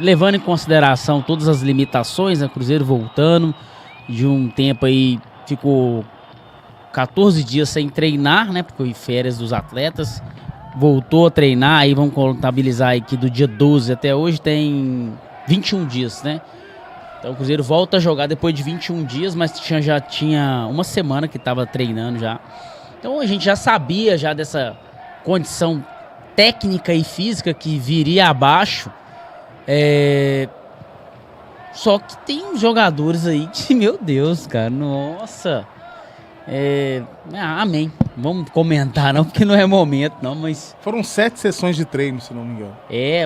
levando em consideração todas as limitações, né? Cruzeiro voltando de um tempo aí, ficou 14 dias sem treinar, né? Porque foi férias dos atletas. Voltou a treinar, aí vamos contabilizar aí que do dia 12 até hoje tem 21 dias, né? Então o Cruzeiro volta a jogar depois de 21 dias, mas já tinha uma semana que estava treinando já. Então a gente já sabia já dessa condição técnica e física que viria abaixo. Só que tem jogadores aí que, meu Deus, cara, nossa. Amém. Vamos comentar não, porque não é momento não, mas... Foram 7 sessões de treino, se não me engano.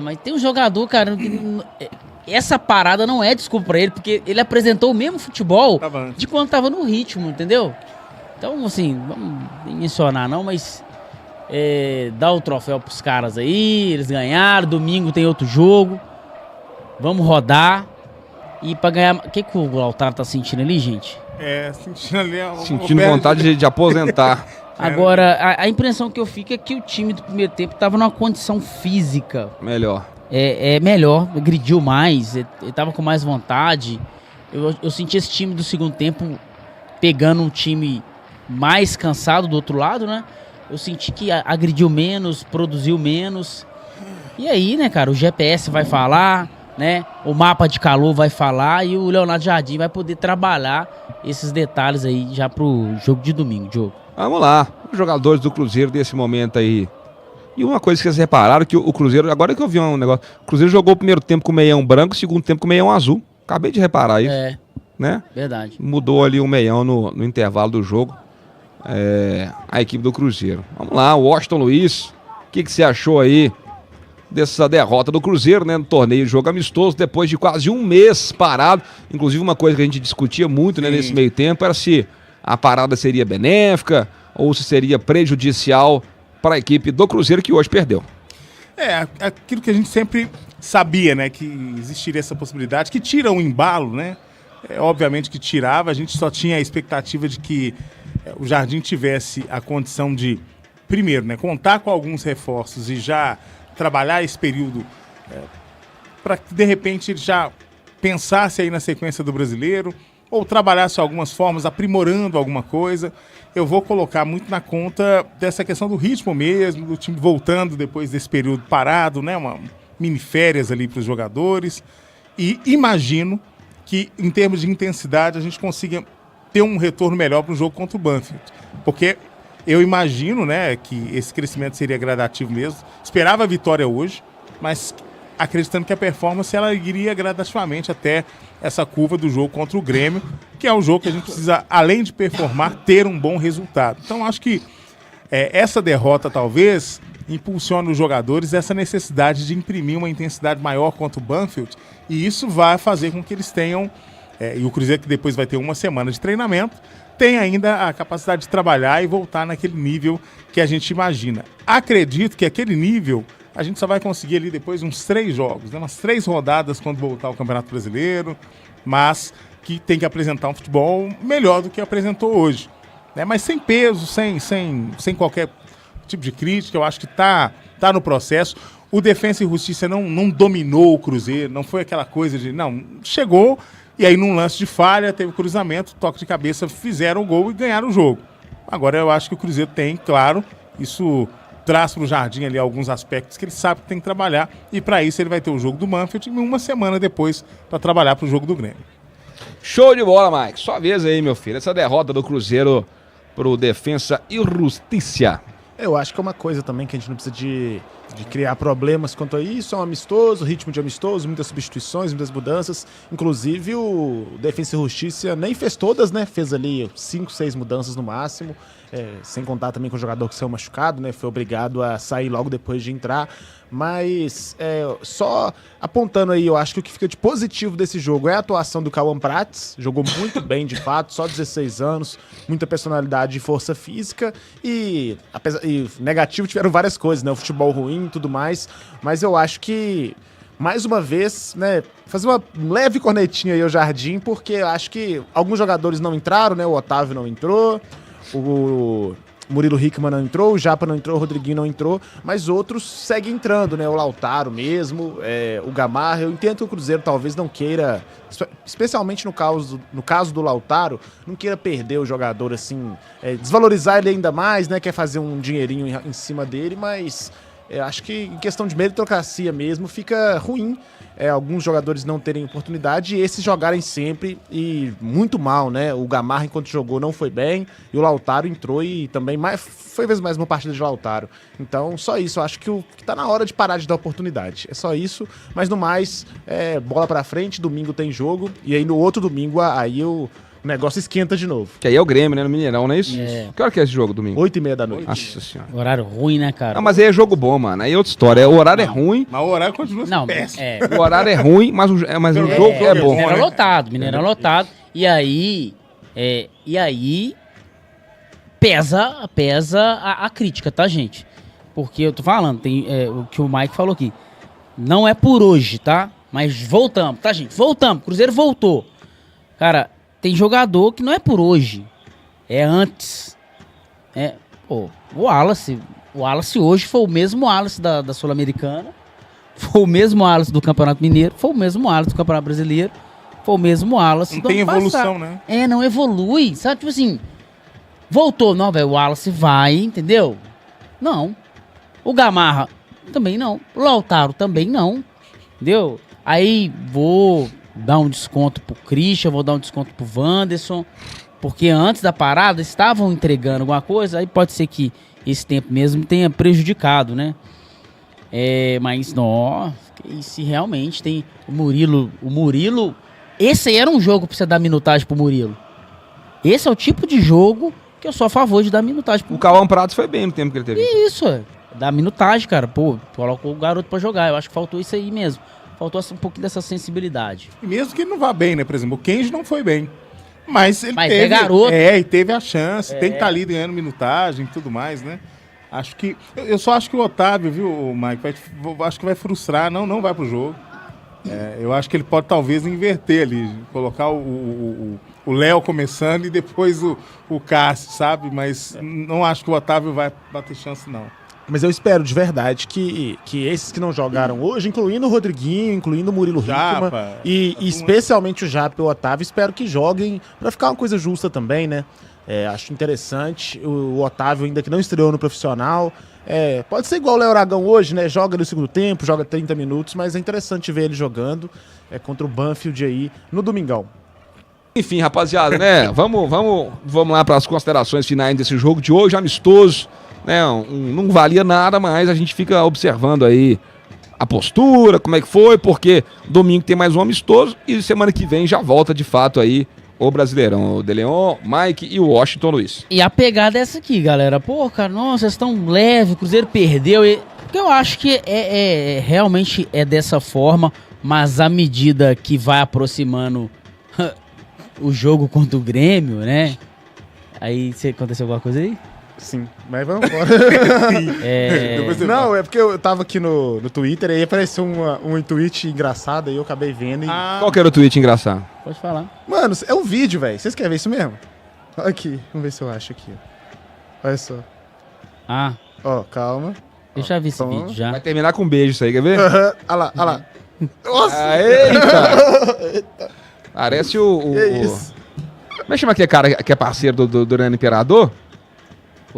Mas tem um jogador, cara, que... Essa parada não é desculpa pra ele, porque ele apresentou o mesmo futebol de quando tava no ritmo, entendeu? Então, assim, vamos mencionar não, mas dá o troféu pros caras aí, eles ganharam, domingo tem outro jogo, vamos rodar, e pra ganhar... O que o Lautaro tá sentindo ali, gente? Sentindo ali... Sentindo vontade de aposentar. Agora, a impressão que eu fico é que o time do primeiro tempo tava numa condição física... Melhor. Melhor, agrediu mais, ele tava com mais vontade. Eu senti esse time do segundo tempo pegando um time mais cansado do outro lado, né? Eu senti que agrediu menos, produziu menos. E aí, né, cara, o GPS vai falar, né? O mapa de calor vai falar e o Leonardo Jardim vai poder trabalhar esses detalhes aí já pro jogo de domingo, Diogo. Vamos lá, os jogadores do Cruzeiro desse momento aí. E uma coisa que vocês repararam, que o Cruzeiro, agora que eu vi um negócio, o Cruzeiro jogou o primeiro tempo com o meião branco, o segundo tempo com o meião azul. Acabei de reparar isso. Né? Verdade. Mudou ali o meião no intervalo do jogo, a equipe do Cruzeiro. Vamos lá, Washington Luiz, o que você achou aí dessa derrota do Cruzeiro, né, no torneio de jogo amistoso, depois de quase um mês parado? Inclusive uma coisa que a gente discutia muito, né, nesse meio tempo, era se a parada seria benéfica ou se seria prejudicial para a equipe do Cruzeiro, que hoje perdeu. Aquilo que a gente sempre sabia, né, que existiria essa possibilidade, que tira o embalo, né, obviamente que tirava, a gente só tinha a expectativa de que o Jardim tivesse a condição de, primeiro, né, contar com alguns reforços e já trabalhar esse período para que, de repente, ele já pensasse aí na sequência do Brasileiro, ou trabalhasse algumas formas, aprimorando alguma coisa. Eu vou colocar muito na conta dessa questão do ritmo mesmo, do time voltando depois desse período parado, né? Uma mini férias ali para os jogadores. E imagino que, em termos de intensidade, a gente consiga ter um retorno melhor para o jogo contra o Banfield. Porque eu imagino, né, que esse crescimento seria gradativo mesmo. Esperava a vitória hoje, mas acreditando que a performance ela iria gradativamente até essa curva do jogo contra o Grêmio, que é um jogo que a gente precisa, além de performar, ter um bom resultado. Então, acho que essa derrota, talvez, impulsione os jogadores essa necessidade de imprimir uma intensidade maior contra o Banfield, e isso vai fazer com que eles tenham, e o Cruzeiro, que depois vai ter uma semana de treinamento, tem ainda a capacidade de trabalhar e voltar naquele nível que a gente imagina. Acredito que aquele nível a gente só vai conseguir ali depois uns 3 jogos, né? Umas 3 rodadas quando voltar ao Campeonato Brasileiro, mas que tem que apresentar um futebol melhor do que apresentou hoje, né? Mas sem peso, sem qualquer tipo de crítica, eu acho que tá no processo. O Defensa e Justiça não dominou o Cruzeiro, não foi aquela coisa de... Não, chegou e aí num lance de falha, teve cruzamento, toque de cabeça, fizeram o gol e ganharam o jogo. Agora eu acho que o Cruzeiro tem, claro, isso... traz para o Jardim ali alguns aspectos que ele sabe que tem que trabalhar, e para isso ele vai ter o jogo do Banfield e uma semana depois para trabalhar para o jogo do Grêmio. Show de bola, Mike. Sua vez aí, meu filho. Essa derrota do Cruzeiro pro Defensa e Justiça. Eu acho que é uma coisa também que a gente não precisa de criar problemas quanto a isso. É um amistoso, ritmo de amistoso, muitas substituições, muitas mudanças. Inclusive o Defensa e Justiça nem fez todas, né? Fez ali 5, 6 mudanças no máximo. Sem contar também com o jogador que saiu machucado, né? Foi obrigado a sair logo depois de entrar. Mas só apontando aí, eu acho que o que fica de positivo desse jogo é a atuação do Cauã Prates. Jogou muito bem, de fato, só 16 anos, muita personalidade e força física. E negativo tiveram várias coisas, né? O futebol ruim e tudo mais. Mas eu acho que, mais uma vez, né, fazer uma leve cornetinha aí ao Jardim, porque eu acho que alguns jogadores não entraram, né? O Otávio não entrou. O Murilo Hickman não entrou, o Japa não entrou, o Rodriguinho não entrou, mas outros seguem entrando, né? O Lautaro mesmo, o Gamarra. Eu entendo que o Cruzeiro talvez não queira, especialmente no caso do Lautaro, não queira perder o jogador assim, desvalorizar ele ainda mais, né? Quer fazer um dinheirinho em cima dele, mas acho que em questão de meritocracia mesmo fica ruim alguns jogadores não terem oportunidade e esses jogarem sempre e muito mal, né? O Gamarra, enquanto jogou, não foi bem e o Lautaro entrou e também foi vezes mais uma partida de Lautaro. Então, só isso. Eu acho que tá na hora de parar de dar oportunidade. É só isso. Mas no mais, bola pra frente, domingo tem jogo e aí no outro domingo, aí o negócio esquenta de novo. Que aí é o Grêmio, né? No Mineirão, não é isso? Que hora que é esse jogo, domingo? 8h30 da noite. Nossa senhora. Horário ruim, né, cara? Não, mas aí é jogo bom, mano. Aí é outra história. O horário é ruim. Mas o horário continua Não, péssimo. O horário é ruim, mas o jogo é bom. Mineirão né? lotado, Mineirão lotado. E aí pesa a crítica, tá, gente? Porque eu tô falando, tem o que o Mike falou aqui. Não é por hoje, tá? Mas voltamos, tá, gente? Voltamos. Cruzeiro voltou. Cara, tem jogador que não é por hoje. É antes. O Wallace hoje foi o mesmo Wallace da Sul-Americana. Foi o mesmo Wallace do Campeonato Mineiro. Foi o mesmo Wallace do Campeonato Brasileiro. Foi o mesmo Wallace Não do tem ano evolução, passado. né? Não evolui. Sabe, tipo assim, voltou. Não, velho, o Wallace vai, entendeu? Não. O Gamarra também não. O Lautaro também não. Entendeu? Aí vou dar um desconto pro Christian, vou dar um desconto pro Wanderson, porque antes da parada estavam entregando alguma coisa, aí pode ser que esse tempo mesmo tenha prejudicado, né? Mas, nossa, se realmente tem o Murilo, esse aí era um jogo pra você dar minutagem pro Murilo. Esse é o tipo de jogo que eu sou a favor de dar minutagem pro O Cauã Pratos foi bem no tempo que ele teve. Isso, dar minutagem, cara. Pô, colocou o garoto pra jogar, eu acho que faltou isso aí mesmo. Faltou um pouquinho dessa sensibilidade. E mesmo que ele não vá bem, né? Por exemplo, o Kenji não foi bem. Mas ele Mas teve. é garoto. E teve a chance. Tem que estar ali ganhando minutagem e tudo mais, né? Acho que. Eu só acho que o Otávio, viu, Mike? Acho que vai frustrar, não vai pro jogo. Eu acho que ele pode talvez inverter ali, colocar o Léo começando e depois o Cássio, sabe? Mas não acho que o Otávio vai bater chance, não. Mas eu espero de verdade que esses que não jogaram hoje, incluindo o Rodriguinho, incluindo o Murilo Hickman e especialmente o Japa e o Otávio, espero que joguem pra ficar uma coisa justa também, né? Acho interessante. O Otávio ainda que não estreou no profissional. Pode ser igual o Léo Aragão hoje, né? Joga no segundo tempo, joga 30 minutos, mas é interessante ver ele jogando contra o Banfield aí no domingão. Enfim, rapaziada, né? Vamos lá para as considerações finais desse jogo de hoje, amistoso. Né? Não valia nada, mas a gente fica observando aí a postura, como é que foi, porque domingo tem mais um amistoso e semana que vem já volta de fato aí o Brasileirão, o De Leon, Mike e o Washington Luiz. E a pegada é essa aqui, galera. Pô, cara, nossa, vocês estão leve, o Cruzeiro perdeu. Porque eu acho que realmente é dessa forma, mas à medida que vai aproximando o jogo contra o Grêmio, né? Aí, aconteceu alguma coisa aí? Sim, mas vamos embora. Não, é porque eu tava aqui no Twitter e aí apareceu um tweet engraçado e eu acabei vendo. Qual que era o tweet engraçado? Pode falar. Mano, é um vídeo, velho. Vocês querem ver isso mesmo? Olha aqui, vamos ver se eu acho aqui. Olha só. Ó, calma. Eu já vi esse vídeo, já. Vai terminar com um beijo isso aí, quer ver? Olha lá, olha lá. Nossa! Eita! Parece Que isso? Como é que chama aquele cara que é parceiro do Durano Imperador?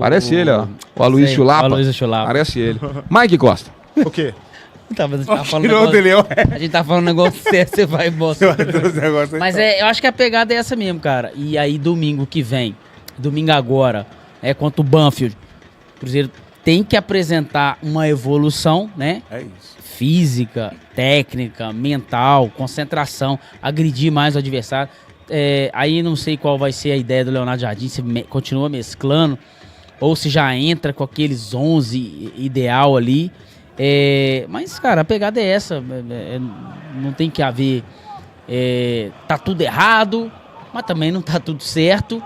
Parece ele, ó. O Aloysio Chulapa. O Aloysio Chulapa. Parece ele. Mike Costa. O quê? A gente tá falando Tirou o De Leon. a gente tá falando um negócio sério, você vai embora. Mas eu acho que a pegada é essa mesmo, cara. E aí, domingo que vem, domingo agora, contra o Banfield, o Cruzeiro tem que apresentar uma evolução, né? É isso. Física, técnica, mental, concentração, agredir mais o adversário. Aí não sei qual vai ser a ideia do Leonardo Jardim, se continua mesclando, ou se já entra com aqueles 11 ideal ali. Mas, cara, a pegada é essa. Não tem que haver... tá tudo errado, mas também não tá tudo certo.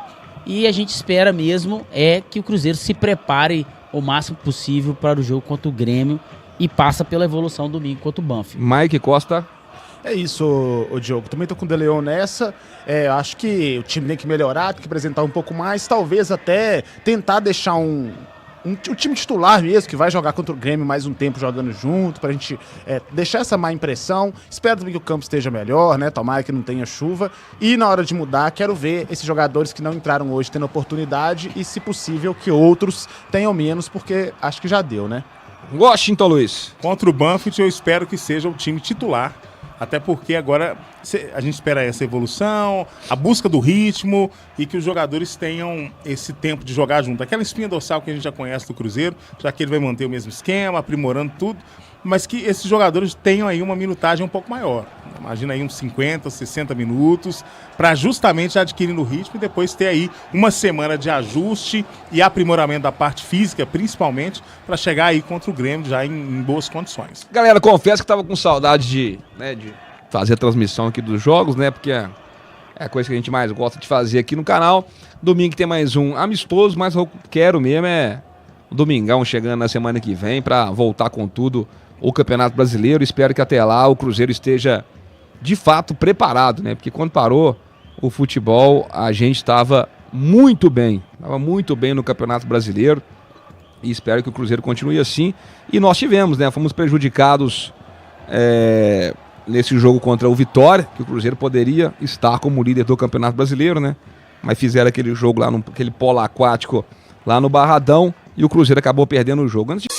E a gente espera mesmo que o Cruzeiro se prepare o máximo possível para o jogo contra o Grêmio e passa pela evolução domingo contra o Banfield. Mike Costa. É isso, o Diogo. Também tô com o De Leon nessa. Acho que o time tem que melhorar, tem que apresentar um pouco mais. Talvez até tentar deixar o time titular mesmo, que vai jogar contra o Grêmio mais um tempo jogando junto, pra gente deixar essa má impressão. Espero também que o campo esteja melhor, né? Tomara que não tenha chuva. E na hora de mudar, quero ver esses jogadores que não entraram hoje tendo oportunidade e, se possível, que outros tenham menos, porque acho que já deu, né? Washington Luiz. Contra o Banfield, eu espero que seja o time titular. Até porque agora a gente espera essa evolução, a busca do ritmo e que os jogadores tenham esse tempo de jogar junto. Aquela espinha dorsal que a gente já conhece do Cruzeiro, já que ele vai manter o mesmo esquema, aprimorando tudo, mas que esses jogadores tenham aí uma minutagem um pouco maior. Imagina aí uns 50, 60 minutos, para justamente adquirir o ritmo e depois ter aí uma semana de ajuste e aprimoramento da parte física, principalmente, para chegar aí contra o Grêmio já em boas condições. Galera, confesso que tava com saudade de fazer a transmissão aqui dos jogos, né? Porque é a coisa que a gente mais gosta de fazer aqui no canal. Domingo tem mais um amistoso, mas eu quero mesmo o Domingão chegando na semana que vem para voltar com tudo o Campeonato Brasileiro. Espero que até lá o Cruzeiro esteja de fato preparado, né? Porque quando parou o futebol, a gente estava muito bem no Campeonato Brasileiro e espero que o Cruzeiro continue assim. E nós tivemos, né? Fomos prejudicados nesse jogo contra o Vitória, que o Cruzeiro poderia estar como líder do Campeonato Brasileiro, né? Mas fizeram aquele jogo lá, aquele polo aquático lá no Barradão, e o Cruzeiro acabou perdendo o jogo. Antes de